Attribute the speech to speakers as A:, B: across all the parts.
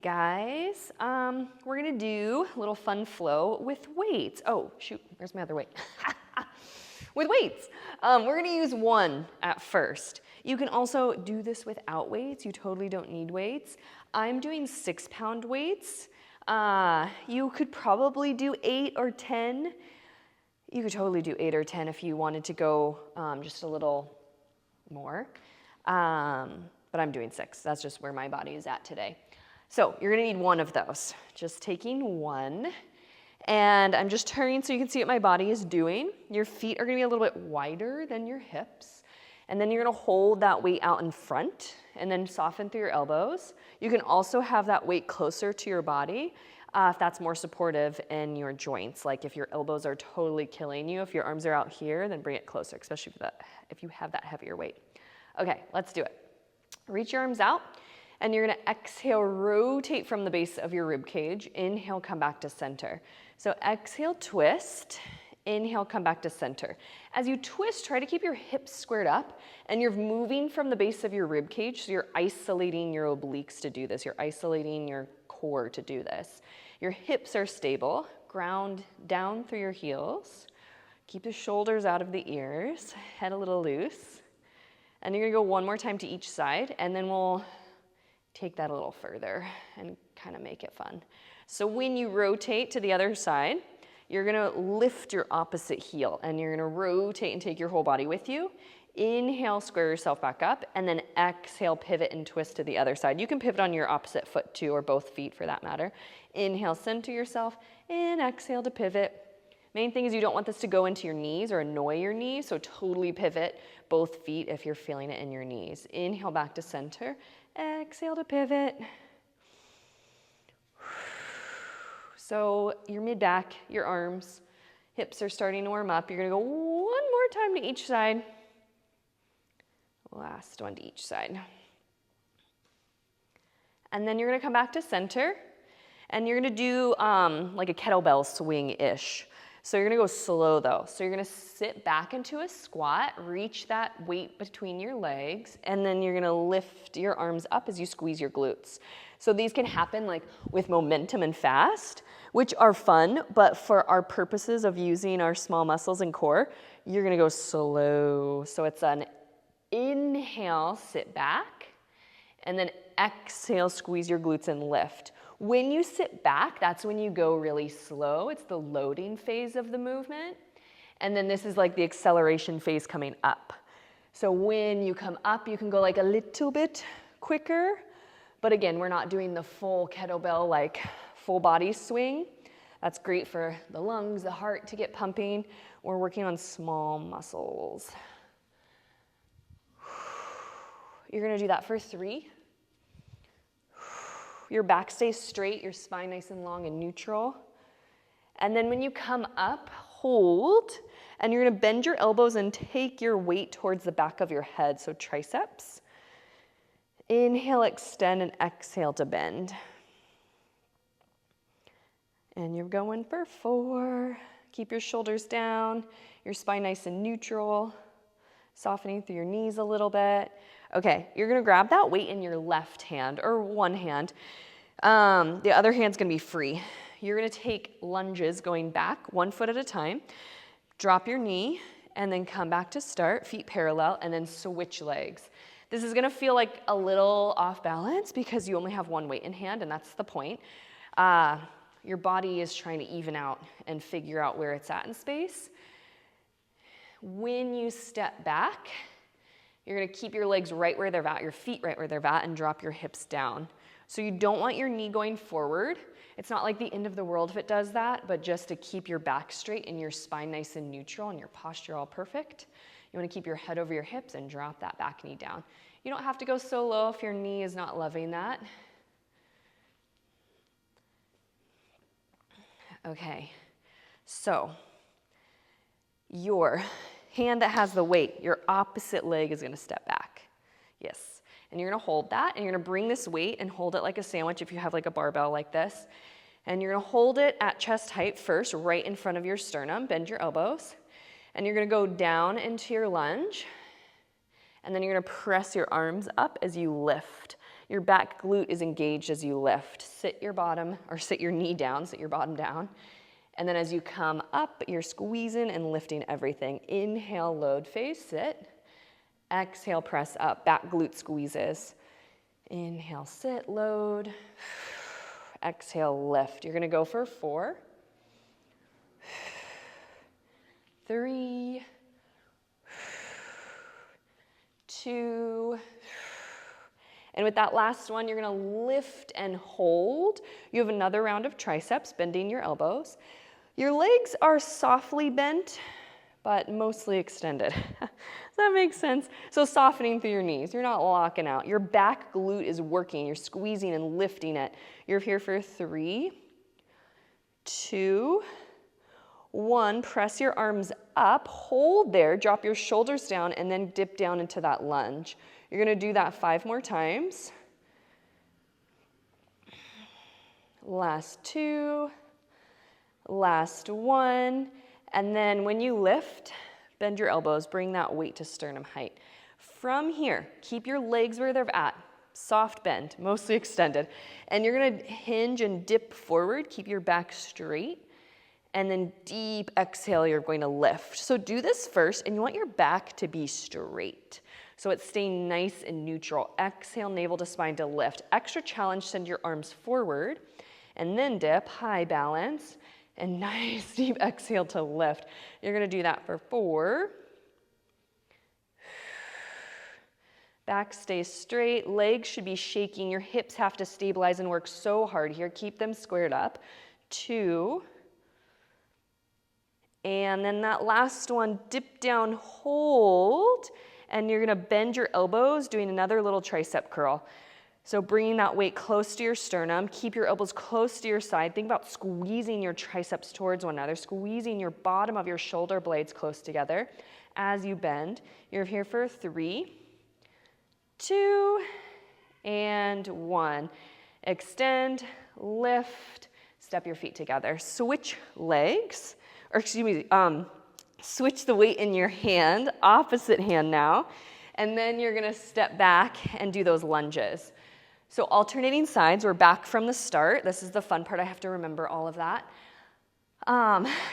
A: Guys, we're gonna do a little fun flow with weights. Oh, shoot, where's my other weight? With weights. We're gonna use one at first. You can also do this without weights. You totally don't need weights. I'm doing 6-pound weights. You could probably do 8 or 10. You could totally do 8 or 10 if you wanted to go just a little more. But I'm doing 6. That's just where my body is at today. So you're gonna need one of those. Just taking one. And I'm just turning so you can see what my body is doing. Your feet are gonna be a little bit wider than your hips. And then you're gonna hold that weight out in front and then soften through your elbows. You can also have that weight closer to your body if that's more supportive in your joints. Like if your elbows are totally killing you, if your arms are out here, then bring it closer, especially if you have that heavier weight. Okay, let's do it. Reach your arms out. And you're gonna exhale, rotate from the base of your rib cage. Inhale, come back to center. So exhale, twist. Inhale, come back to center. As you twist, try to keep your hips squared up and you're moving from the base of your rib cage, so you're isolating your obliques to do this. You're isolating your core to do this. Your hips are stable. Ground down through your heels. Keep the shoulders out of the ears. Head a little loose. And you're gonna go one more time to each side, and then we'll take that a little further and kind of make it fun. So when you rotate to the other side, you're gonna lift your opposite heel and you're gonna rotate and take your whole body with you. Inhale, square yourself back up, and then exhale, pivot and twist to the other side. You can pivot on your opposite foot too, or both feet for that matter. Inhale, center yourself, and exhale to pivot. Main thing is you don't want this to go into your knees or annoy your knees, so totally pivot both feet if you're feeling it in your knees. Inhale back to center. Exhale to pivot. So your mid-back, your arms, hips are starting to warm up. You're gonna go one more time to each side. Last one to each side. And then you're gonna come back to center and you're gonna do like a kettlebell swing-ish. So you're gonna go slow though. So you're gonna sit back into a squat, reach that weight between your legs, and then you're gonna lift your arms up as you squeeze your glutes. So these can happen like with momentum and fast, which are fun, but for our purposes of using our small muscles and core, you're gonna go slow. So it's an inhale, sit back, and then exhale, squeeze your glutes and lift. When you sit back, that's when you go really slow. It's the loading phase of the movement. And then this is like the acceleration phase coming up. So when you come up, you can go like a little bit quicker. But again, we're not doing the full kettlebell, like full body swing. That's great for the lungs, the heart to get pumping. We're working on small muscles. You're gonna do that for 3. Your back stays straight, your spine nice and long and neutral. And then when you come up, hold, and you're gonna bend your elbows and take your weight towards the back of your head, so triceps. Inhale, extend, and exhale to bend. And you're going for 4. Keep your shoulders down, your spine nice and neutral, softening through your knees a little bit. Okay, you're gonna grab that weight in your left hand, or one hand. The other hand's gonna be free. You're gonna take lunges going back 1 foot at a time, drop your knee, and then come back to start, feet parallel, and then switch legs. This is gonna feel like a little off balance because you only have one weight in hand, and that's the point. Your body is trying to even out and figure out where it's at in space. When you step back, you're gonna keep your legs right where they're at, your feet right where they're at, and drop your hips down. So you don't want your knee going forward. It's not like the end of the world if it does that, but just to keep your back straight and your spine nice and neutral and your posture all perfect. You wanna keep your head over your hips and drop that back knee down. You don't have to go so low if your knee is not loving that. Okay, so your hand that has the weight, your opposite leg is gonna step back. Yes, and you're gonna hold that, and you're gonna bring this weight and hold it like a sandwich if you have like a barbell like this. And you're gonna hold it at chest height first, right in front of your sternum, bend your elbows. And you're gonna go down into your lunge. And then you're gonna press your arms up as you lift. Your back glute is engaged as you lift. Sit your knee down, sit your bottom down. And then as you come up, you're squeezing and lifting everything. Inhale, load, face, sit. Exhale, press up, back glute squeezes. Inhale, sit, load. Exhale, lift. You're gonna go for 4, 3, 2, and with that last one, you're gonna lift and hold. You have another round of triceps, bending your elbows. Your legs are softly bent, but mostly extended. Does that make sense? So softening through your knees, you're not locking out. Your back glute is working, you're squeezing and lifting it. You're here for 3, 2, 1, press your arms up, hold there, drop your shoulders down, and then dip down into that lunge. You're gonna do that 5 more times. Last 2, last 1, and then when you lift, bend your elbows, bring that weight to sternum height. From here, keep your legs where they're at, soft bend, mostly extended, and you're gonna hinge and dip forward, keep your back straight, and then deep exhale, you're going to lift. So do this first, and you want your back to be straight. So it's staying nice and neutral. Exhale, navel to spine to lift. Extra challenge, send your arms forward, and then dip, high balance, and nice deep exhale to lift. You're gonna do that for 4. Back stays straight, legs should be shaking. Your hips have to stabilize and work so hard here. Keep them squared up. 2. And then that last one, dip down, hold, and you're gonna bend your elbows, doing another little tricep curl. So bringing that weight close to your sternum, keep your elbows close to your side. Think about squeezing your triceps towards one another, squeezing your bottom of your shoulder blades close together as you bend. You're here for 3, 2, and 1. Extend, lift, step your feet together. Switch legs. Switch the weight in your hand, opposite hand now, and then you're gonna step back and do those lunges. So alternating sides, we're back from the start. This is the fun part, I have to remember all of that.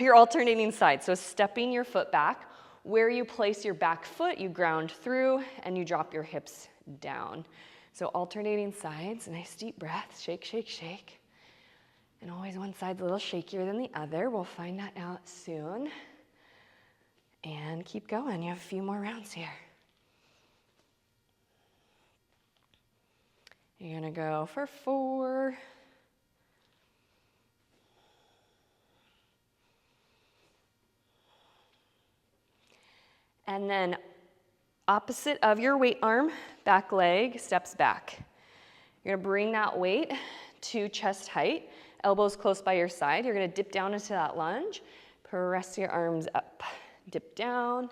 A: You're alternating sides, so stepping your foot back. Where you place your back foot, you ground through and you drop your hips down. So alternating sides, nice deep breath, shake, shake, shake. And always one side's a little shakier than the other. We'll find that out soon. And keep going. You have a few more rounds here. You're going to go for 4. And then opposite of your weight arm, back leg steps back. You're going to bring that weight to chest height. Elbows close by your side. You're gonna dip down into that lunge. Press your arms up. Dip down.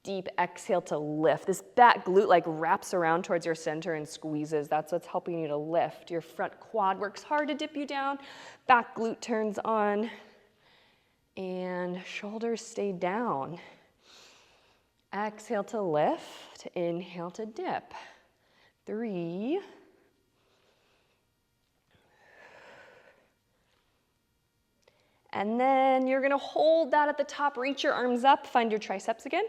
A: Deep exhale to lift. This back glute like wraps around towards your center and squeezes. That's what's helping you to lift. Your front quad works hard to dip you down. Back glute turns on. And shoulders stay down. Exhale to lift. Inhale to dip. 3. And then you're gonna hold that at the top, reach your arms up, find your triceps again.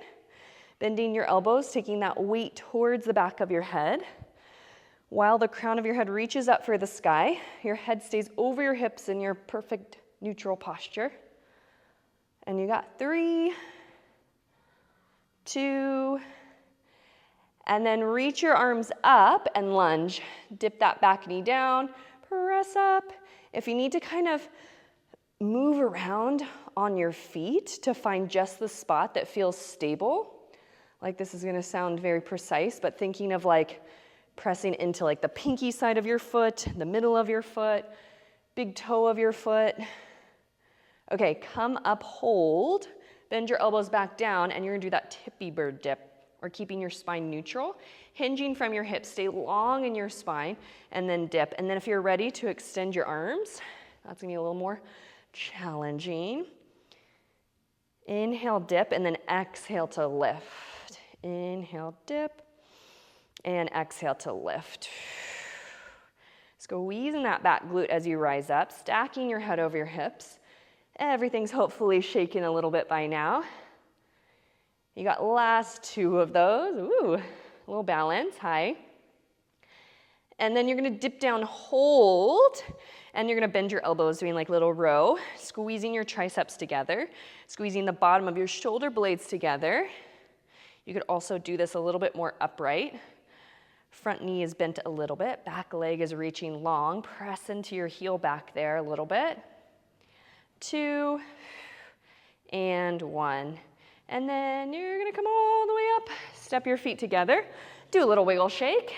A: Bending your elbows, taking that weight towards the back of your head. While the crown of your head reaches up for the sky, your head stays over your hips in your perfect neutral posture. And you got 3, 2, and then reach your arms up and lunge. Dip that back knee down, press up. If you need to kind of move around on your feet to find just the spot that feels stable. Like this is gonna sound very precise, but thinking of like pressing into like the pinky side of your foot, the middle of your foot, big toe of your foot. Okay, come up, hold, bend your elbows back down, and you're gonna do that tippy bird dip, or keeping your spine neutral, hinging from your hips, stay long in your spine, and then dip. And then if you're ready to extend your arms, that's gonna be a little more challenging. Inhale, dip, and then exhale to lift. Inhale, dip, and exhale to lift. Squeezing that back glute as you rise up, stacking your head over your hips. Everything's hopefully shaking a little bit by now. You got last 2 of those. Ooh, a little balance, high. And then you're gonna dip down, hold, and you're gonna bend your elbows, doing like little row, squeezing your triceps together, squeezing the bottom of your shoulder blades together. You could also do this a little bit more upright. Front knee is bent a little bit, back leg is reaching long. Press into your heel back there a little bit. 2 and 1. And then you're gonna come all the way up, step your feet together, do a little wiggle shake.